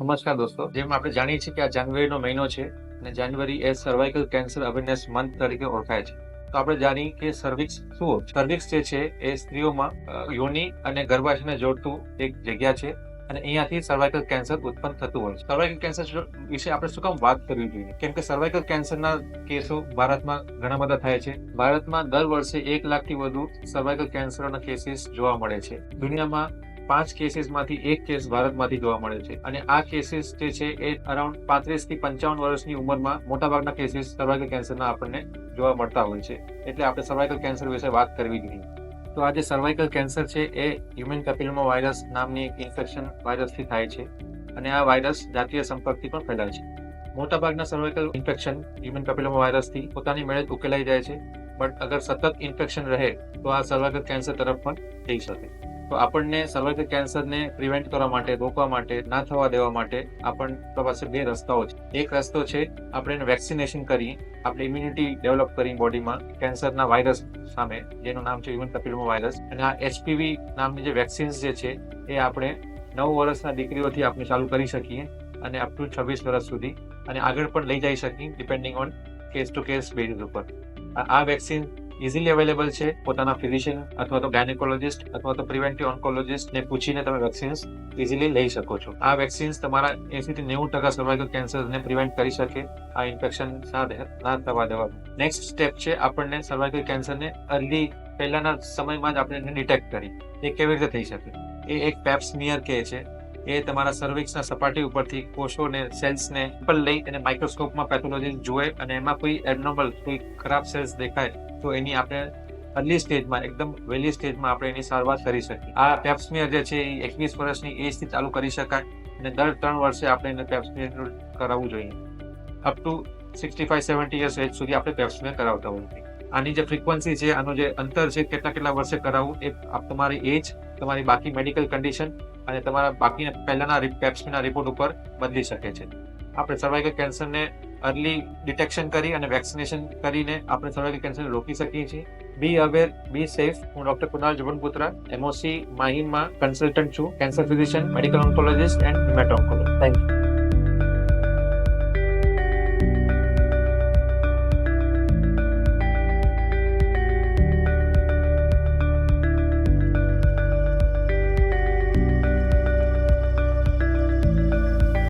નમસ્કાર દોસ્તો, જેમ આપણે જાણીએ છીએ કે આ જાન્યુઆરીનો મહિનો છે અને જાન્યુઆરી એ સર્વાઇકલ કેન્સર અવેરનેસ મંથ તરીકે ઓળખાય છે. તો આપણે જાણીએ કે સર્વિક્સ શું હોય. સર્વિક્સ જે છે એ સ્ત્રીઓમાં યોનિ અને ગર્ભાશયને જોડતું એક જગ્યા છે અને અહીંયાથી સર્વાઇકલ કેન્સર ઉત્પન્ન થતું હોય છે. સર્વાઇકલ કેન્સર વિશે આપણે શું કામ વાત કરવી જોઈએ? કેમ કે સર્વાઇકલ કેન્સરના કેસો ભારતમાં ઘણા બધા થાય છે. ભારતમાં દર વર્ષે 1 લાખથી વધુ સર્વાઇકલ કેન્સરના કેસીસ જોવા મળે છે. દુનિયામાં 5 કેસીસમાંથી 1 કેસ ભારતમાંથી જોવા મળે છે અને આ કેસીસ જે છે એ અરાઉન્ડ 35 થી 55 વર્ષની ઉંમરમાં મોટાભાગના કેસીસ સર્વાઇકલ કેન્સરના આપણને જોવા મળતા હોય છે. એટલે આપણે સર્વાઇકલ કેન્સર વિશે વાત કરવી જોઈએ. તો આ જે સર્વાઇકલ કેન્સર છે એ હ્યુમન પેપિલોમા વાયરસ નામની એક ઇન્ફેક્શન વાયરસથી થાય છે અને આ વાયરસ જાતીય સંપર્કથી પણ ફેલાય છે. મોટાભાગના સર્વાઇકલ ઇન્ફેક્શન હ્યુમન પેપિલોમા વાયરસથી પોતાની મેળે જ ઉકેલાઈ જાય છે, બટ અગર સતત ઇન્ફેક્શન રહે તો આ સર્વાઇકલ કેન્સર તરફ પણ જઈ શકે. તો આપણને સર્વાઇકલ કેન્સરને પ્રિવેન્ટ કરવા માટે, રોકવા માટે, ના થવા દેવા માટે આપણા પાસે 2 રસ્તાઓ છે. એક રસ્તો છે આપણે એને વેક્સિનેશન કરી, આપણે ઇમ્યુનિટી ડેવલપ કરી બોડીમાં કેન્સરના વાયરસ સામે, જેનું નામ છે હ્યુમન પેપિલોમા વાયરસ. અને આ HPV નામની જે વેક્સિન્સ જે છે એ આપણે 9 વર્ષના દીકરીઓથી આપણે ચાલુ કરી શકીએ અને અપ ટુ 26 વર્ષ સુધી, અને આગળ પણ લઈ જઈ શકીએ depending on case two case base ઉપર. આ વેક્સિન ઇઝીલી અવેલેબલ છે. પોતાના ફિઝિશિયન અથવા તો ગાયનેકોલોજિસ્ટ અથવા તો પ્રિવેન્ટિવ ઓન્કોલોજિસ્ટને પૂછીને તમે વેક્સિન્સ ઇઝીલી લઈ શકો છો. આ વેક્સિન્સ તમારા 80 થી 90% સર્વાઇકલ કેન્સરને પ્રિવેન્ટ કરી શકે, આ ઇન્ફેક્શન ના થવા દેવાનું. નેક્સ્ટ સ્ટેપ છે આપણને સર્વાઇકલ કેન્સરને અર્લી પહેલાના સમયમાં જ આપણે એને ડિટેક્ટ કરી. એ કેવી રીતે થઈ શકે? એ એક પેપ સ્મિયર કહે છે. એ તમારા સર્વિક્સના સપાટી ઉપરથી કોષોને, સેલ્સને પર લઈ અને માઇક્રોસ્કોપમાં પેથોલોજીસ્ટ જુએ અને એમાં કોઈ એબનોર્મલ, કોઈ ખરાબ સેલ્સ દેખાય તો એની આપણે અર્લી સ્ટેજમાં, એકદમ વહેલી સ્ટેજમાં આપણે એની સારવાર કરી શકીએ. આ પેપ સ્મિયર જે છે એ 21 વર્ષની એજથી ચાલુ કરી શકાય અને દર 3 વર્ષે આપણે એને પેપ સ્મિયર કરાવવું જોઈએ. અપ ટુ 65-70 યર્સ એજ સુધી આપણે પેપ સ્મિયર કરાવતા હોઈએ. આની જે ફ્રીક્વન્સી છે, આનું જે અંતર છે, કેટલા વર્ષે કરાવવું, એ તમારી એજ, તમારી બાકી મેડિકલ કન્ડિશન અને તમારા બાકીના પહેલાના પેપ સ્મિયરના રિપોર્ટ ઉપર બદલી શકે છે. આપણે સર્વાઇકલ કેન્સરને અર્લી ડિટેક્શન કરી અને વેક્સિનેશન કરીને આપણે સર્વાઇકલ કેન્સરને રોકી શકીએ છીએ. Be aware, be safe. હું ડોક્ટર કુનાલ જુબનપુત્રા, MOC માહિમમાં કન્સલ્ટન્ટ છું, cancer physician, medical oncologist and hemato oncologist. Thank you.